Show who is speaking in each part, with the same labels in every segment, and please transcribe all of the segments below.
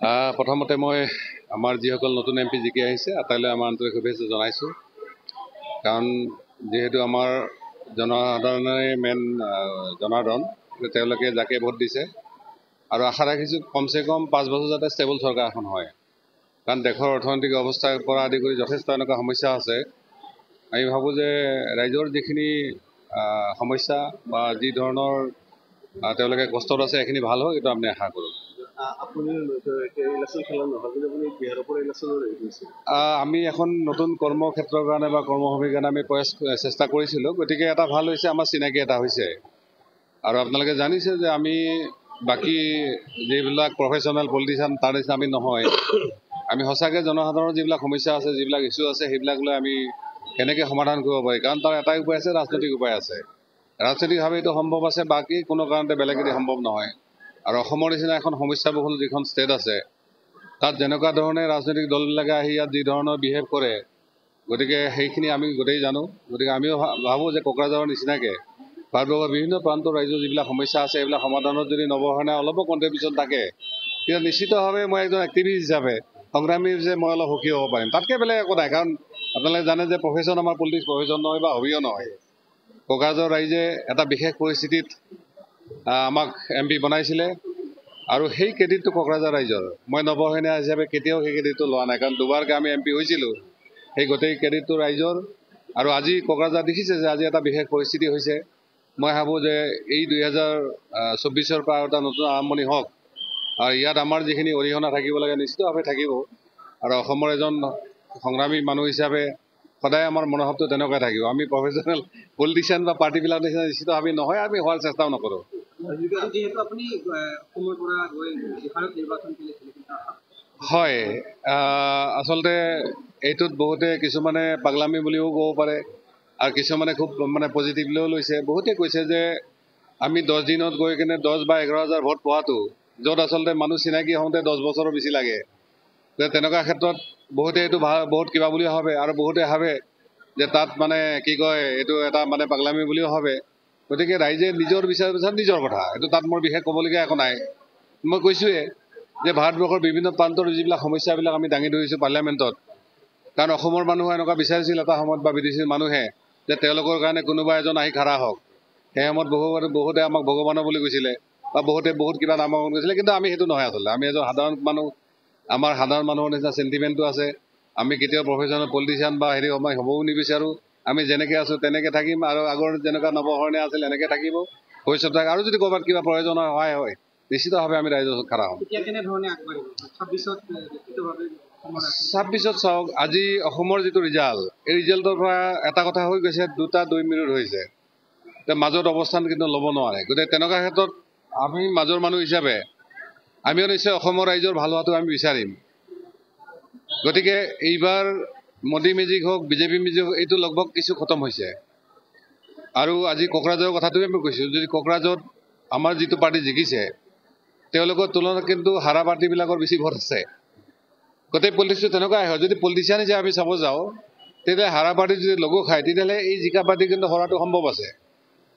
Speaker 1: প্ৰথমতে মই আমাৰ যিসকল নতুন এমপি জিকি আহিছে আটাইলৈ আমাৰ আন্তৰিক শুভেচ্ছা জনাইছোঁ। কাৰণ যিহেতু আমাৰ জনসাধাৰণৰে মেইন জনাৰ্দন, তেওঁলোকে যাকে ভোট দিছে আৰু আশা ৰাখিছোঁ কমচে কম 5 বছৰ যাতে ষ্টেবল চৰকাৰ এখন হয়। কাৰণ দেশৰ অৰ্থনৈতিক অৱস্থাৰ পৰা আদি কৰি যথেষ্ট এনেকুৱা সমস্যা আছে। আমি ভাবোঁ যে ৰাইজৰ যিখিনি সমস্যা বা যি ধৰণৰ তেওঁলোকে কষ্টত আছে সেইখিনি ভাল হয়, এইটো আমি আশা কৰোঁ। আমি এখন নতুন কৰ্মক্ষেত্ৰৰ কাৰণে বা কৰ্মভূমিৰ কাৰণে আমি চেষ্টা কৰিছিলোঁ। গতিকে এটা ভাল হৈছে, আমাৰ চিনাকি এটা হৈছে। আৰু আপোনালোকে জানিছে যে আমি বাকী যিবিলাক প্ৰফেশ্যনেল পলিটিচিয়ান তাৰ নিচিনা আমি নহয়। আমি সঁচাকৈ জনসাধাৰণৰ যিবিলাক সমস্যা আছে, যিবিলাক ইছ্যু আছে, সেইবিলাক লৈ আমি কেনেকৈ সমাধান কৰিব পাৰি। কাৰণ তাৰ এটাই উপায় আছে, ৰাজনৈতিক উপায় আছে। ৰাজনৈতিকভাৱে এইটো সম্ভৱ আছে, বাকী কোনো কাৰণতে বেলেগেদি সম্ভৱ নহয়। আৰু অসমৰ নিচিনা এখন সমস্যাবহুল যিখন ষ্টেট আছে, তাত যেনেকুৱা ধৰণে ৰাজনৈতিক দলবিলাকে আহি ইয়াত যি ধৰণৰ বিহেভ কৰে, গতিকে সেইখিনি আমি গোটেই জানো। গতিকে আমিও ভাবোঁ যে কোকৰাঝাৰৰ নিচিনাকৈ ভাৰতবৰ্ষৰ বিভিন্ন প্ৰান্তৰ ৰাজ্যৰ যিবিলাক সমস্যা আছে, এইবিলাক সমাধানত যদি নৱসেনাই অলপো কণ্ট্ৰিবিউশ্যন থাকে, তেতিয়া নিশ্চিতভাৱে মই এজন এক্টিভিষ্ট হিচাপে, সংগ্ৰামী হিচাপে মই অলপ সুখী হ'ব পাৰিম। তাতকৈ বেলেগ একো নাই। কাৰণ আপোনালোকে জানে যে প্ৰফেশ্যন আমাৰ পলিটিক্স প্ৰফেশ্যন নহয় বা হবিও নহয়। কোকৰাঝাৰ ৰাইজে এটা বিশেষ পৰিস্থিতিত আমাক এমপি বনাইছিলে আৰু সেই ক্ৰেডিটটো কোকৰাঝাৰ ৰাইজৰ। মই নৱসেনা হিচাপে কেতিয়াও সেই ক্ৰেডিটটো লোৱা নাই। কাৰণ দুবাৰকৈ আমি এমপি হৈছিলোঁ, সেই গোটেই ক্ৰেডিটটো ৰাইজৰ। আৰু আজি কোকৰাঝাৰ দেখিছে যে আজি এটা বিশেষ পৰিস্থিতি হৈছে। মই ভাবোঁ যে এই 2024 পৰা এটা নতুন আৰম্ভণি হওক, আৰু ইয়াত আমাৰ যিখিনি অৰিহণা থাকিব লাগে নিশ্চিতভাৱে থাকিব। আৰু অসমৰ এজন সংগ্ৰামী মানুহ হিচাপে সদায় আমাৰ মনোভাৱটো তেনেকুৱাই থাকিব। আমি প্ৰফেশ্যনেল পলিটিচিয়ান বা পাৰ্টিবিলাক নিচিনা নিশ্চিতভাৱে নহয়, আমি হোৱাৰ চেষ্টাও নকৰোঁ। হয়, আচলতে এইটোত বহুতে কিছুমানে পাগলামি বুলিও ক'ব পাৰে, আৰু কিছুমানে খুব পজিটিভলিও লৈছে। বহুতে কৈছে যে আমি 10 দিনত গৈ কিনে 10 বা 11,000 ভোট পোৱাটো, য'ত আচলতে মানুহ চিনাকি হওঁতে 10 বছৰো বেছি লাগে। তেনেকুৱা ক্ষেত্ৰত বহুতে এইটো বহুত কিবা বুলিও ভাবে, আৰু বহুতে ভাবে যে তাত কি কয়, এইটো এটা পাগলামি বুলিও ভাবে। গতিকে ৰাইজে নিজৰ বিচাৰ নিজৰ কথা, এইটো তাত মোৰ বিশেষ ক'বলগীয়া একো নাই। মই কৈছোঁৱে যে ভাৰতবৰ্ষৰ বিভিন্ন প্ৰান্তৰ যিবিলাক সমস্যাবিলাক আমি দাঙি ধৰিছোঁ পাৰ্লিয়ামেণ্টত। কাৰণ অসমৰ মানুহে এনেকুৱা বিচাৰিছিল এটা সময়ত, বা বিদেশী মানুহে, যে তেওঁলোকৰ কাৰণে কোনোবা এজন আহি খাৰা হওক। সেই সময়ত বহুতে আমাক ভগৱানৰ বুলি কৈছিলে, বা বহুতে বহুত কিবা নামাকৰণ কৰিছিলে। কিন্তু আমি সেইটো নহয়। আচলতে আমি এজন সাধাৰণ মানুহ, আমাৰ সাধাৰণ মানুহৰ নিচিনা চেণ্টিমেণ্টটো আছে। আমি কেতিয়াও প্ৰফেশ্যনেল পলিটিচিয়ান বা হ'বও নিবিচাৰোঁ। আমি যেনেকৈ আছোঁ তেনেকৈ থাকিম, আৰু আগৰ যেনেকুৱা নৱসৰণে আছিল এনেকৈ থাকিব ভৱিষ্যতে। আৰু যদি ক'ৰবাত কিবা প্ৰয়োজনৰ সহায় হয়, নিশ্চিতভাৱে আমি ৰাইজৰ ওচৰত খাৰা হ'ম। 26ত চাওক, আজি অসমৰ যিটো ৰিজাল্ট, এই ৰিজাল্টৰ পৰা এটা কথা হৈ গৈছে, 2 মিনিট হৈছে। মাজত অৱস্থান কিন্তু ল'ব নোৱাৰে। গতিকে তেনেকুৱা ক্ষেত্ৰত আমি মাজৰ মানুহ হিচাপে আমিও নিশ্চয় অসমৰ ৰাইজৰ ভাল হোৱাটো আমি বিচাৰিম। গতিকে এইবাৰ মোদী মেজিক হওক, বিজেপি মেজিক হওক, এইটো লগভগ কিছু খতম হৈছে। আৰু আজি কোকৰাঝাৰৰ কথাটোৱে মই কৈছোঁ, যদি কোকৰাঝাৰত আমাৰ যিটো পাৰ্টি জিকিছে, তেওঁলোকৰ তুলনাত কিন্তু হাৰা পাৰ্টিবিলাকৰ বেছি ভোট আছে। গোটেই পলিটিক্সটো তেনেকুৱাই হয়। যদি পলিটিচিয়ান হিচাপে আমি চাব যাওঁ, তেতিয়াহ'লে হাৰা পাৰ্টি যদি লগো খায়, তেতিয়াহ'লে এই জিকা পাৰ্টি কিন্তু হৰাটো সম্ভৱ আছে।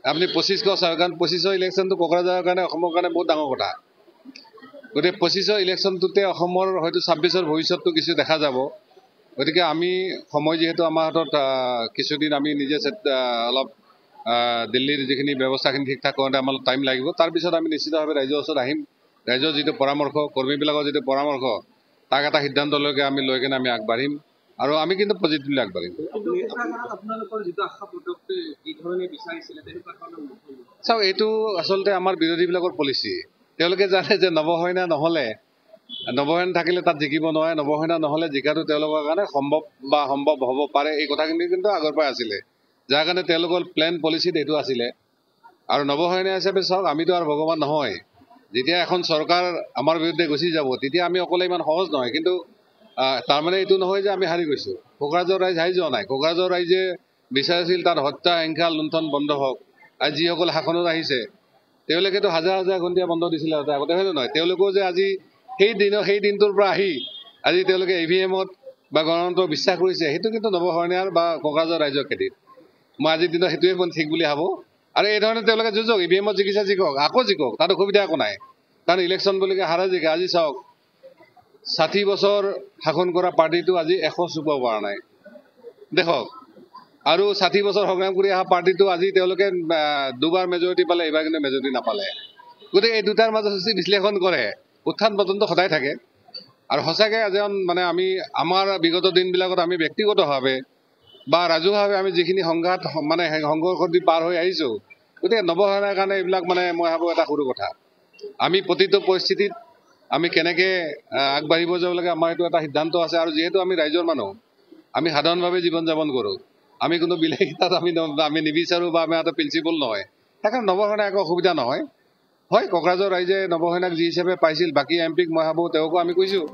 Speaker 1: আপুনি 2500 চাওক, কাৰণ 2500 ইলেকশ্যনটো কোকৰাঝাৰৰ কাৰণে, অসমৰ কাৰণে বহুত ডাঙৰ কথা। গতিকে 2500 ইলেকশ্যনটোতে অসমৰ হয়তো 26ৰ ভৱিষ্যতটো কিছু দেখা যাব। গতিকে আমি সময় যিহেতু আমাৰ হাতত কিছুদিন আমি নিজে অলপ দিল্লীৰ যিখিনি ব্যৱস্থাখিনি ঠিক ঠাক কৰোঁতে আমাৰ টাইম লাগিব। তাৰপিছত আমি নিশ্চিতভাৱে ৰাইজৰ ওচৰত আহিম। ৰাইজৰ যিটো পৰামৰ্শ, কৰ্মীবিলাকৰ যিটো পৰামৰ্শ, তাক এটা সিদ্ধান্তলৈকে আমি লৈ কিনে আমি আগবাঢ়িম। আৰু আমি কিন্তু পজিটিভলি আগবাঢ়িম। চাওক, এইটো আচলতে আমাৰ বিৰোধীবিলাকৰ পলিচি। তেওঁলোকে জানে যে নৱসেনা নহ'লে, নৱসেনা থাকিলে তাত জিকিব নোৱাৰে। নৱসেনা নহ'লে জিকাটো তেওঁলোকৰ কাৰণে সম্ভৱ হ'ব পাৰে। এই কথাখিনি কিন্তু আগৰ পৰাই আছিলে, যাৰ কাৰণে তেওঁলোকৰ প্লেন পলিচিত এইটো আছিলে। আৰু নৱসেনা হিচাপে চাওক, আমিতো আৰু ভগৱান নহয়। যেতিয়া এখন চৰকাৰ আমাৰ বিৰুদ্ধে গুচি যাব, তেতিয়া আমি অকলে ইমান সহজ নহয়। কিন্তু তাৰমানে এইটো নহয় যে আমি হাৰি গৈছোঁ। কোকৰাঝাৰ ৰাইজ হাৰি যোৱা নাই। কোকৰাঝাৰ ৰাইজে বিচাৰিছিল তাত হত্যা, হিংসা, লুণ্ঠন বন্ধ হওক। আজি যিসকল শাসনত আহিছে, তেওঁলোকেতো হাজাৰ হাজাৰ ঘণ্টিয়া বন্ধ দিছিলে আগতে, হয়নে নহয়? তেওঁলোকেও যে আজি সেই দিনটোৰ পৰা আহি আজি তেওঁলোকে EVM-ত বা গণতন্ত্ৰক বিশ্বাস কৰিছে, সেইটো কিন্তু নৱসেনাৰ বা কোকৰাঝাৰ ৰাইজৰ ক্ৰেডিট। মই আজিৰ দিনত সেইটোৱে ঠিক বুলি ভাবোঁ। আৰু এই ধৰণে তেওঁলোকে যুঁজক, EVM-ত জিকিছে জিকক, আকৌ জিকক, তাত অসুবিধা একো নাই। কাৰণ ইলেকশ্যন বুলি হাৰে জিকে। আজি চাওক, 60 বছৰ শাসন কৰা পাৰ্টিটো আজি 100 চুব পৰা নাই দেখক আৰু 60 বছৰ সংগ্ৰাম কৰি অহা পাৰ্টিটো আজি তেওঁলোকে দুবাৰ মেজৰিটি পালে এবাৰ কিন্তু মেজৰিটি নাপালে গতিকে এই দুটাৰ মাজত যদি বিশ্লেষণ কৰে উত্থান পতনটো সদায় থাকে আৰু সঁচাকৈ এজন মানে আমি আমাৰ বিগত দিনবিলাকত আমি ব্যক্তিগতভাৱে বা ৰাজহুৱাভাৱে আমি যিখিনি সংঘাত মানে সংঘৰ্ষ দি পাৰ হৈ আহিছোঁ গতিকে নৱসেনাৰ কাৰণে এইবিলাক মানে মই ভাবোঁ এটা সৰু কথা আমি প্ৰতিটো পৰিস্থিতিত আমি কেনেকৈ আগবাঢ়িব যাব লাগে আমাৰ এইটো এটা সিদ্ধান্ত আছে আৰু যিহেতু আমি ৰাইজৰ মানুহ আমি সাধাৰণভাৱে জীৱন যাপন কৰোঁ আমি কোনো বিলাসিতাত আমি নিবিচাৰোঁ বা আমি এটা প্ৰিন্সিপল নহয় সেইকাৰণে নৱসেনা একো অসুবিধা নহয় হয় কোকৰাঝাৰ ৰাইজে নৱসেনাক যি হিচাপে পাইছিল বাকী এম পিক মই ভাবোঁ তেওঁকো আমি কৈছোঁ